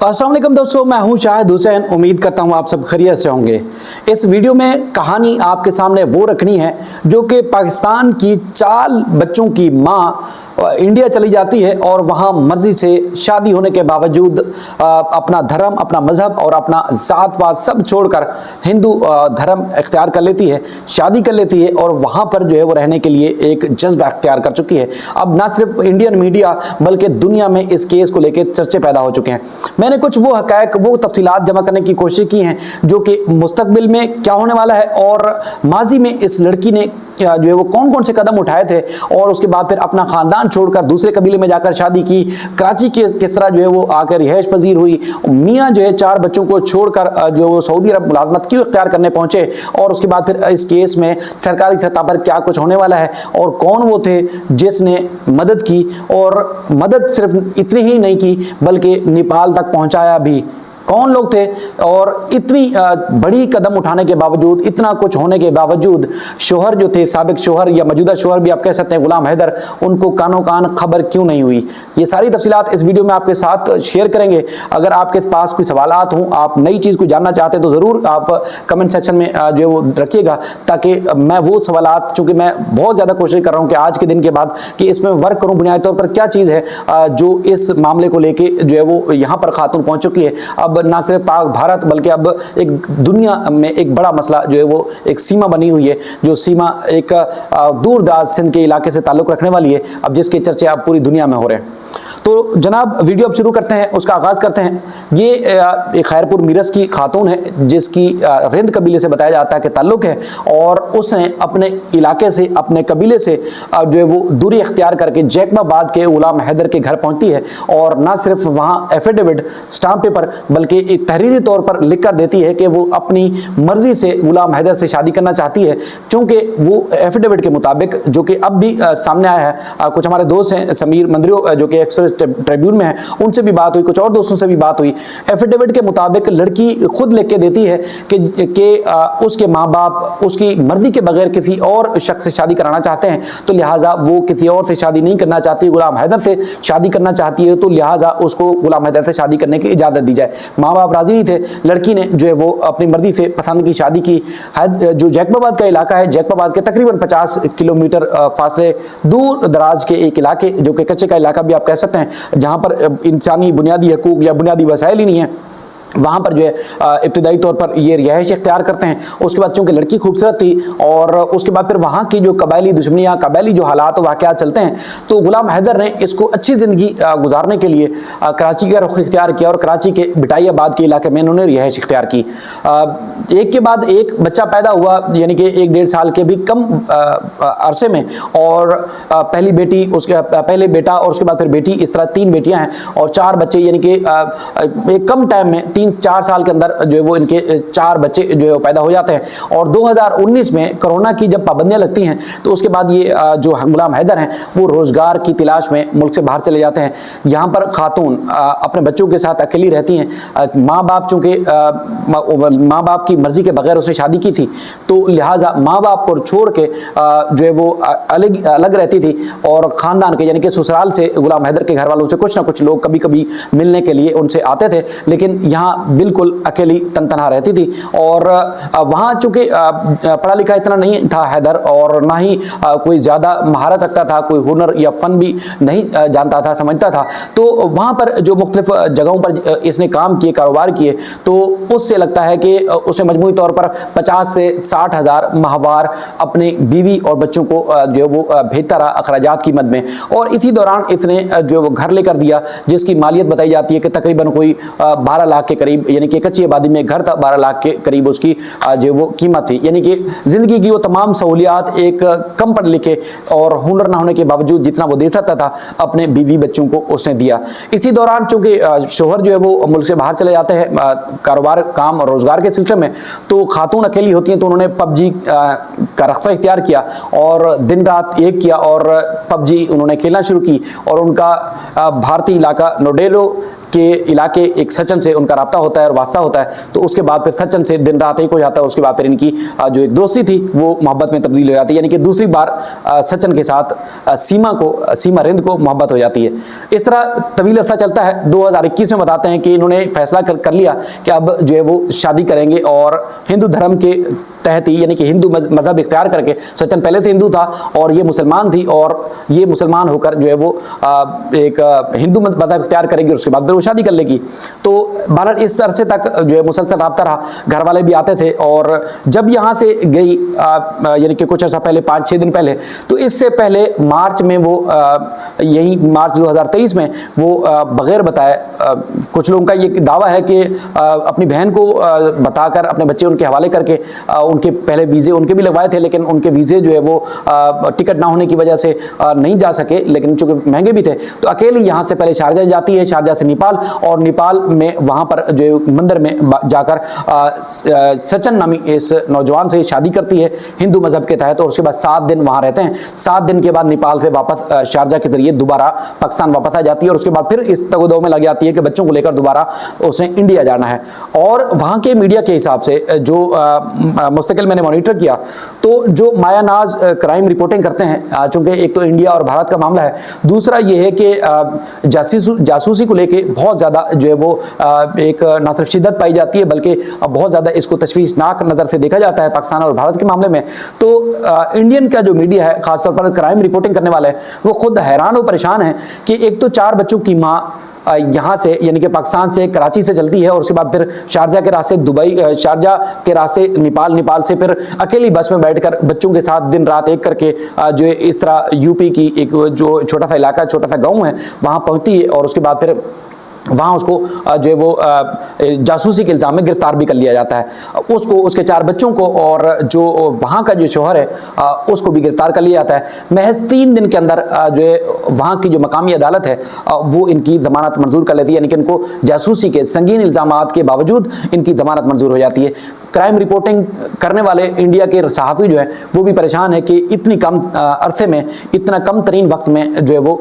अस्सलाम वालेकुम दोस्तों, मैं हूं शाहिद हुसैन। उम्मीद करता हूं आप सब खैरियत से होंगे। इस वीडियो में कहानी आपके सामने वो रखनी है जो कि पाकिस्तान की 4 बच्चों की मां इंडिया चली जाती है और वहाँ मर्जी से शादी होने के बावजूद अपना धर्म, अपना मज़हब और अपना ज़ात पात सब छोड़कर हिंदू धर्म इख्तियार कर लेती है, शादी कर लेती है और वहाँ पर जो है वो रहने के लिए एक जज्बा इख्तियार कर चुकी है। अब ना सिर्फ इंडियन मीडिया बल्कि दुनिया में इस केस को लेकर चर्चे पैदा हो चुके हैं। मैंने कुछ वो हक़ाइक़, वो तफसीलात जमा करने की कोशिश की हैं जो कि मुस्तकबिल में क्या होने वाला है और माजी में इस लड़की ने जो है वो कौन कौन से कदम उठाए थे और उसके बाद फिर अपना ख़ानदान छोड़कर दूसरे कबीले में जाकर शादी की, कराची के किस तरह जो है वो आकर रिहाइश पजीर हुई, मियाँ जो है 4 बच्चों को छोड़कर जो है वो सऊदी अरब मुलाजमत क्यों इख्तियार करने पहुँचे और उसके बाद फिर इस केस में सरकारी सतह पर क्या कुछ होने वाला है और कौन वो थे जिसने मदद की और मदद सिर्फ इतनी ही नहीं की बल्कि नेपाल तक पहुँचाया भी। कौन लोग थे और इतनी बड़ी कदम उठाने के बावजूद, इतना कुछ होने के बावजूद शोहर जो थे, साबिक शोहर या मौजूदा शोहर भी आप कह सकते हैं, गुलाम हैदर, उनको कानो कान खबर क्यों नहीं हुई। ये सारी तफसीलात इस वीडियो में आपके साथ शेयर करेंगे। अगर आपके पास कोई सवालात हों, आप नई चीज़ को जानना चाहते हैं तो ज़रूर आप कमेंट सेक्शन में जो है वो रखिएगा ताकि मैं वो सवालात, चूँकि मैं बहुत ज़्यादा कोशिश कर रहा हूँ कि आज के दिन के बाद कि इसमें वर्क करूँ, बुनियादी तौर पर क्या चीज़ है जो इस मामले को लेके जो है वो यहाँ पर खातून पहुँच चुकी है। अब ना सिर्फ पाक भारत बल्कि अब एक दुनिया में एक बड़ा मसला जो है वो एक सीमा बनी हुई है, जो सीमा एक दूर दराज सिंध के इलाके से ताल्लुक़ रखने वाली है, अब जिसके चर्चे अब पूरी दुनिया में हो रहे हैं। तो जनाब वीडियो अब शुरू करते हैं, उसका आगाज़ करते हैं। ये एक खैरपुर मीरस की खातून है जिसकी रिंद कबीले से बताया जाता है कि ताल्लुक़ है और उसने अपने इलाके से, अपने कबीले से जो है वो दूरी इख्तियार करके जैकबाबाद के गुलाम हैदर के घर पहुंचती है और ना सिर्फ वहाँ एफिडेविट, स्टाम्प पेपर, बल्कि एक तहरीरी तौर पर लिख कर देती है कि वो अपनी मर्ज़ी से गुलाम हैदर से शादी करना चाहती है। चूँकि वो एफिडेविट के मुताबिक, जो कि अब भी सामने आया है, कुछ हमारे दोस्त हैं समीर मंदरियो जो कि एक्सप्रेस ट्रिब्यून में है, उनसे भी बात हुई, कुछ और दोस्तों से भी बात हुई। एफिडेविट के मुताबिक लड़की खुद लिख के देती है कि उसके माँ बाप उसकी मर्जी के बगैर किसी और शख्स से शादी कराना चाहते हैं, तो लिहाजा वो किसी और से शादी नहीं करना चाहती, गुलाम हैदर से शादी करना चाहती है, तो लिहाजा उसको गुलाम हैदर से शादी करने की इजाज़त दी जाए। माँ बाप राजी नहीं थे, लड़की ने जो है वो अपनी मर्जी से पसंद की शादी की। जो जैकबाबाद का इलाका है, जैकबाबाद के तकरीबन 50 किलोमीटर फासले दूर दराज के एक इलाके, जो कि कच्चे का इलाका भी आप कह सकते हैं, जहां पर इंसानी बुनियादी हकूक या बुनियादी वसाइल ही नहीं है, वहाँ पर जो है इब्तिदाई तौर पर ये रिहाइश इख्तियार करते हैं। उसके बाद चूँकि लड़की खूबसूरत थी और उसके बाद फिर वहाँ की जो कबायली दुश्मनियाँ, कबायली जो हालात वाक़यात चलते हैं, तो गुलाम हैदर ने इसको अच्छी ज़िंदगी गुजारने के लिए कराची का रुख इख्तियार किया और कराची के बिटाइयाबाद के इलाके में इन्होंने रिहाइश इख्तियार की। एक के बाद एक बच्चा पैदा हुआ, यानी कि 1-1.5 साल के भी कम अरसे में, और पहली बेटी, उसके पहले बेटा और उसके बाद फिर बेटी, इस तरह 3 बेटियाँ हैं और 4 बच्चे, यानी कि एक कम टाइम में 3-4 साल के अंदर जो है वो इनके 4 बच्चे जो है पैदा हो जाते हैं। और 2019 में कोरोना की जब पाबंदियां लगती हैं तो उसके बाद ये जो गुलाम हैदर हैं वो रोज़गार की तलाश में मुल्क से बाहर चले जाते हैं। यहाँ पर खातून अपने बच्चों के साथ अकेली रहती हैं। माँ बाप, चूँकि माँ बाप की मर्ज़ी के बगैर उसने शादी की थी, तो लिहाजा माँ बाप को छोड़ के जो है वो अलग रहती थी और ख़ानदान के, यानी कि ससुराल से गुलाम हैदर के घर वालों से कुछ ना कुछ लोग कभी कभी मिलने के लिए उनसे आते थे, लेकिन यहाँ बिल्कुल अकेली तनतनहा रहती थी। और वहाँ चूँकि पढ़ा लिखा इतना नहीं था हैदर और ना ही कोई ज़्यादा महारत रखता था, कोई हुनर या फ़न भी नहीं जानता था, समझता था, तो वहाँ पर जो मुख्तलिफ जगहों पर इसने काम किए, कारोबार किए, तो उससे लगता है कि उसने मजमूई तौर पर 50 से 60 हज़ार माहवार अपनी बीवी और बच्चों को जो है वो भेजता रहा अखराजात की मद में। और इसी दौरान इसने जो वो घर लेकर दिया जिसकी मालियत बताई जाती है कि तकरीबन कोई 12 लाख के करीब, यानी कि कच्ची आबादी में घर था, 12 लाख के करीब उसकी जो वो कीमत थी। यानी कि ज़िंदगी की वो तमाम सहूलियात एक कम पढ़े लिखे और हुनर ना होने के बावजूद जितना वो दे सकता था अपने बीवी बच्चों को उसने दिया। इसी दौरान चूँकि शोहर जो है वो मुल्क से बाहर चले जाते हैं कारोबार, काम और रोज़गार के सिलसिले में, तो खातून अकेली होती हैं, तो उन्होंने पबजी का रख्ता इख्तियार किया और दिन रात एक किया और पबजी उन्होंने खेलना शुरू की। और उनका भारतीय इलाका नोडेलो کے علاقے ایک سچن سے ان کا رابطہ ہوتا ہے اور واسطہ ہوتا ہے، تو اس کے بعد پھر سچن سے دن رات ایک ہو جاتا ہے، اس کے بعد پھر ان کی جو ایک دوستی تھی وہ محبت میں تبدیل ہو جاتی ہے، یعنی کہ دوسری بار سچن کے ساتھ سیما رند کو محبت ہو جاتی ہے۔ اس طرح طویل عرصہ چلتا ہے۔ 2021 میں بتاتے ہیں کہ انہوں نے فیصلہ کر لیا کہ اب جو ہے وہ شادی کریں گے، اور ہندو دھرم کے تحت ہی، یعنی کہ ہندو مذہب اختیار کر کے، سچن پہلے سے ہندو تھا اور یہ مسلمان تھی، اور یہ مسلمان ہو کر جو ہے وہ ایک ہندو مذہب اختیار کرے گی، اور اس کے بعد پھر وہ شادی کر لے گی۔ تو بہرحال اس عرصے تک جو ہے مسلسل رابطہ رہا، گھر والے بھی آتے تھے، اور جب یہاں سے گئی یعنی کہ کچھ عرصہ پہلے 5-6 دن پہلے، تو اس سے پہلے مارچ میں وہ یہی مارچ 2023 میں وہ بغیر بتائے، کچھ لوگوں کا یہ دعویٰ ہے کہ اپنی بہن کو بتا کر اپنے بچے ان کے حوالے کر کے ان کے پہلے ویزے ان کے بھی لگوائے تھے، لیکن ان کے ویزے جو ہے وہ ٹکٹ نہ ہونے کی وجہ سے نہیں جا سکے، لیکن چونکہ مہنگے بھی تھے تو اکیلے یہاں سے پہلے شارجہ جاتی ہے، شارجہ سے نیپال، اور نیپال میں وہاں پر جو مندر میں جا کر سچن نامی اس نوجوان سے شادی کرتی ہے ہندو مذہب کے تحت، اور اس کے بعد 7 دن وہاں رہتے ہیں۔ 7 دن کے بعد نیپال سے واپس شارجہ کے ذریعے دوبارہ پاکستان واپس آ جاتی ہے، اور اس کے بعد پھر اس تگ و دو میں لگ جاتی ہے کہ بچوں کو لے کر دوبارہ اس نے انڈیا جانا ہے۔ اور وہاں کے میڈیا کے حساب سے جو مستقل میں نے مانیٹر کیا، تو جو مایا ناز کرائم رپورٹنگ کرتے ہیں، چونکہ ایک تو انڈیا اور بھارت کا معاملہ ہے، دوسرا یہ ہے کہ جاسوسی کو لے کے بہت زیادہ جو ہے وہ ایک نہ صرف شدت پائی جاتی ہے، بلکہ بہت زیادہ اس کو تشویشناک نظر سے دیکھا جاتا ہے پاکستان اور بھارت کے معاملے میں۔ تو انڈین کا جو میڈیا ہے، خاص طور پر کرائم رپورٹنگ کرنے والے، وہ خود حیران و پریشان ہیں کہ ایک تو 4 بچوں کی ماں یہاں سے یعنی کہ پاکستان سے کراچی سے چلتی ہے، اور اس کے بعد پھر شارجہ کے راستے دبئی، شارجہ کے راستے نیپال سے پھر اکیلی بس میں بیٹھ کر بچوں کے ساتھ دن رات ایک کر کے جو اس طرح یو پی کی ایک جو چھوٹا سا علاقہ، چھوٹا سا گاؤں ہے، وہاں پہنچتی ہے، اور اس کے بعد پھر وہاں اس کو جو ہے وہ جاسوسی کے الزام میں گرفتار بھی کر لیا جاتا ہے، اس کو، اس کے 4 بچوں کو، اور جو وہاں کا جو شوہر ہے اس کو بھی گرفتار کر لیا جاتا ہے۔ محض 3 دن کے اندر جو ہے وہاں کی جو مقامی عدالت ہے وہ ان کی ضمانت منظور کر لیتی ہے، یعنی کہ ان کو جاسوسی کے سنگین الزامات کے باوجود ان کی ضمانت منظور ہو جاتی ہے۔ کرائم رپورٹنگ کرنے والے انڈیا کے صحافی جو ہیں وہ بھی پریشان ہے کہ اتنی کم عرصے میں، اتنا کم ترین وقت میں جو ہے وہ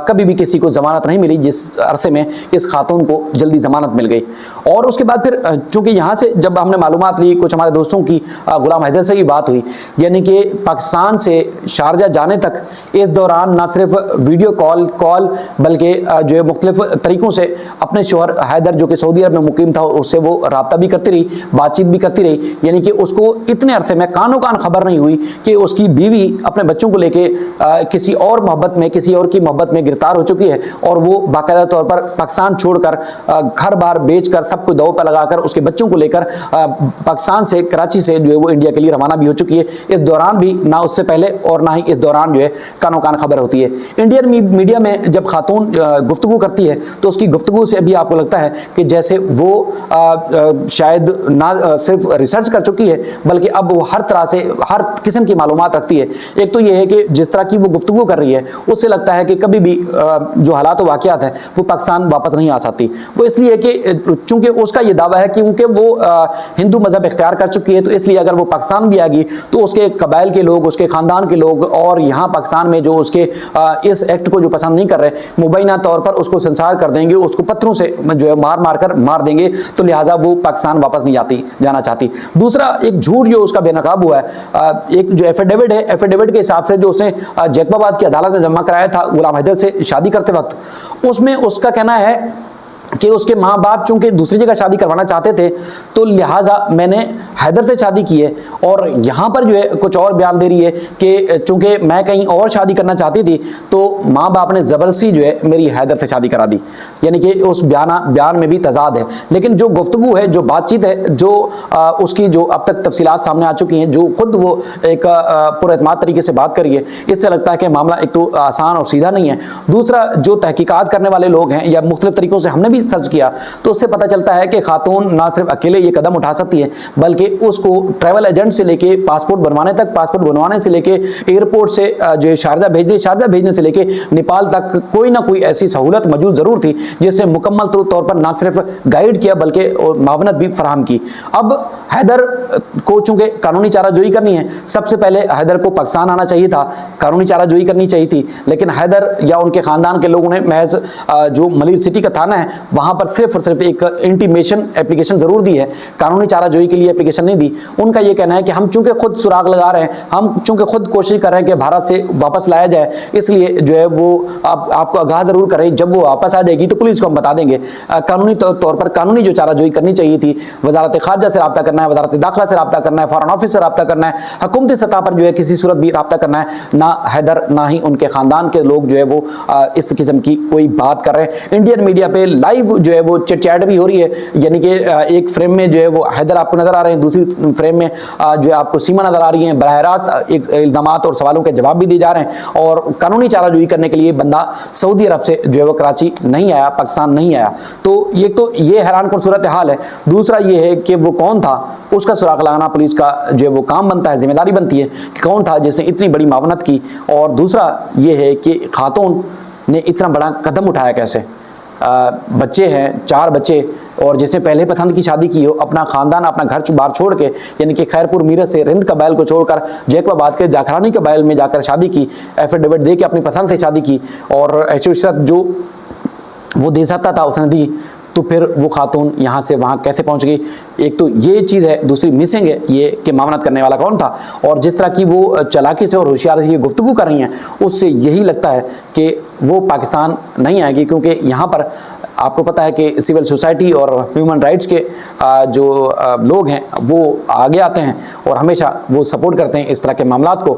کبھی بھی کسی کو ضمانت نہیں ملی، جس عرصے میں اس خاتون کو جلدی ضمانت مل گئی۔ اور اس کے بعد پھر چونکہ یہاں سے جب ہم نے معلومات لی، کچھ ہمارے دوستوں کی غلام حیدر سے بھی بات ہوئی، یعنی کہ پاکستان سے شارجہ جانے تک اس دوران نہ صرف ویڈیو کال بلکہ جو ہے مختلف طریقوں سے اپنے شوہر حیدر جو کہ سعودی عرب میں مقیم تھا اس سے وہ رابطہ بھی کرتی رہی، بات چیت بھی کرتی رہی، یعنی کہ اس کو اتنے عرصے میں کانوں کان خبر نہیں ہوئی کہ اس کی بیوی اپنے بچوں کو لے کے کسی اور محبت میں، کسی اور کی محبت میں گرفتار ہو چکی ہے، اور وہ باقاعدہ طور پر پاکستان چھوڑ کر گھر بار بیچ کر سب کو دو پہ لگا کر اس کے بچوں کو لے کر پاکستان سے، کراچی سے جو ہے وہ انڈیا کے لیے روانہ بھی ہو چکی ہے۔ اس دوران بھی نہ اس سے پہلے اور نہ ہی اس دوران جو ہے کانوں کان خبر ہوتی ہے۔ انڈین میڈیا میں جب خاتون گفتگو کرتی ہے تو اس کی گفتگو سے بھی آپ کو لگتا ہے کہ جیسے وہ شاید نہ صرف ریسرچ کر چکی ہے بلکہ اب وہ ہر طرح سے ہر قسم کی معلومات رکھتی ہے۔ ایک تو یہ ہے کہ جس طرح کی وہ گفتگو کر رہی ہے اس سے لگتا ہے کہ کبھی بھی جو حالات و واقعات ہیں وہ پاکستان واپس نہیں آ سکتی۔ وہ اس لیے کہ چونکہ اس کا یہ دعویٰ ہے کیونکہ وہ ہندو مذہب اختیار کر چکی ہے، تو اس لیے اگر وہ پاکستان بھی آ گئی تو اس کے قبائل کے لوگ، اس کے خاندان کے لوگ، اور یہاں پاکستان میں جو اس کے اس ایکٹ کو جو پسند نہیں کر رہے، مبینہ طور پر اس کو سنسار کر دیں گے، اس کو پتھروں سے جو ہے مار کر مار دیں گے، تو لہٰذا وہ پاکستان واپس نہیں جانا چاہتی۔ دوسرا ایک جھوٹ جو اس کا بے نقاب ہوا ہے، ایک جو ایفیڈیوٹ ہے، ایفیڈیوٹ کے حساب سے جو اس نے جیکب آباد کی عدالت میں جمع کرایا تھا غلام حیدر سے شادی کرتے وقت، اس میں اس کا کہنا ہے کہ اس کے ماں باپ چونکہ دوسری جگہ شادی کروانا چاہتے تھے تو لہٰذا میں نے حیدر سے شادی کی ہے، اور یہاں پر جو ہے کچھ اور بیان دے رہی ہے کہ چونکہ میں کہیں اور شادی کرنا چاہتی تھی تو ماں باپ نے زبردستی جو ہے میری حیدر سے شادی کرا دی، یعنی کہ اس بیان میں بھی تضاد ہے۔ لیکن جو گفتگو ہے، جو بات چیت ہے، جو اس کی جو اب تک تفصیلات سامنے آ چکی ہیں، جو خود وہ ایک پر اعتماد طریقے سے بات کری ہے، اس سے لگتا ہے کہ معاملہ ایک تو آسان اور سیدھا نہیں ہے۔ دوسرا جو تحقیقات کرنے والے لوگ ہیں یا مختلف طریقوں سے ہم نے بھی سرچ کیا تو اس سے پتہ چلتا ہے کہ خاتون نہ صرف اکیلے یہ قدم اٹھا سکتی ہے بلکہ اس کو ٹریول ایجنٹ سے لے کے پاسپورٹ بنوانے تک، پاسپورٹ بنوانے سے لے کے ایئرپورٹ سے جو شارجہ بھیجنے سے لے کے نیپال تک کوئی نہ کوئی ایسی سہولت موجود ضرور تھی جس سے مکمل طور پر نہ صرف گائیڈ کیا بلکہ معاونت بھی فراہم کی۔ اب حیدر کو چونکہ قانونی چارہ جوئی کرنی ہے، سب سے پہلے حیدر کو پاکستان آنا چاہیے تھا، قانونی چارہ جوئی کرنی چاہیے تھی، لیکن حیدر یا ان کے خاندان کے لوگوں نے محض جو ملیر سٹی کا تھانہ ہے वहाँ पर सिर्फ और सिर्फ एक इंटीमेशन एप्लीकेशन ज़रूर दी है, कानूनी चाराजोई के लिए एप्लीकेशन नहीं दी। उनका ये कहना है कि हम चूंकि खुद सुराग लगा रहे हैं, हम चूंकि खुद कोशिश कर रहे हैं कि भारत से वापस लाया जाए, इसलिए जो है वो आपको आगाह ज़रूर करें, जब वो वापस आ जाएगी तो पुलिस को हम बता देंगे। कानूनी तौर पर कानूनी जो चाराजोई करनी चाहिए थी, वजारत खारजा से रब्ता करना है, वजारत दाखिला से रब्ता करना है, फॉरेन ऑफिस से रब्ता करना है, हुकूमती सतह पर जो है किसी सूरत भी रब्ता करना है। ना हैदर ना ही उनके ख़ानदान के लोग जो है वो इस किस्म की कोई बात कर रहे हैं। इंडियन मीडिया पे लाइव जो है वो चिट-चैट भी हो रही है, यानी कि एक फ्रेम में जो है वो हैदर आपको नज़र आ रहे हैं, दूसरी फ्रेम में जो है आपको सीमा नज़र आ रही है। बराह रास्त एक इल्ज़ामात और सवालों के जवाब भी दिए जा रहे हैं, और कानूनी चाराजोई करने के लिए बंदा सऊदी अरब से जो है वो कराची नहीं आया, पाकिस्तान नहीं आया। तो ये हैरान कुन सूरत हाल है। दूसरा ये है कि वो कौन था, उसका सुराग लगाना पुलिस का जो है वो काम बनता है, जिम्मेदारी बनती है कि कौन था जिसने इतनी बड़ी मावनत की। और दूसरा ये है कि खातून ने इतना बड़ा कदम उठाया कैसे। बच्चे हैं, 4 बच्चे, और जिसने पहले पसंद की शादी की हो, अपना ख़ानदान अपना घर बाहर छोड़ के, यानी कि खैरपुर मीरत से रिंद कबाइल को छोड़कर जैकबाबाद के जाखरानी कबाइल में जाकर शादी की, एफिडेविट दे के अपनी पसंद से शादी की, और ऐशो इशरत जो वो दे सकता था उसने दी। तो फिर वो खातून यहाँ से वहाँ कैसे पहुँच गई? एक तो ये चीज़ है, दूसरी मिसिंग है ये कि मामनत करने वाला कौन था। और जिस तरह की वो चालाकी से और होशियारी से गुफ्तगू कर रही हैं, उससे यही लगता है कि वो पाकिस्तान नहीं आएगी, क्योंकि यहाँ पर आपको पता है कि सिविल सोसाइटी और ह्यूमन राइट्स के जो लोग हैं वो आगे आते हैं और हमेशा वो सपोर्ट करते हैं इस तरह के मामलात को।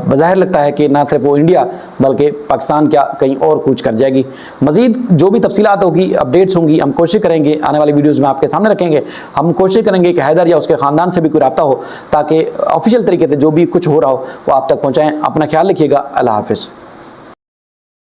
बज़ाहिर लगता है कि ना सिर्फ वो इंडिया बल्कि पाकिस्तान क्या कहीं और कूच कर जाएगी। मज़ीद जो भी तफसीलात होगी, अपडेट्स होंगी, हम कोशिश करेंगे आने वाली वीडियोज़ में आपके सामने रखेंगे। हम कोशिश करेंगे कि हैदर या उसके ख़ानदान से भी कोई रब्ता हो, ताकि ऑफिशियल तरीके से जो भी कुछ हो रहा हो वो आप तक पहुँचाएँ। अपना ख्याल रखिएगा। अल्लाह हाफ़िज़।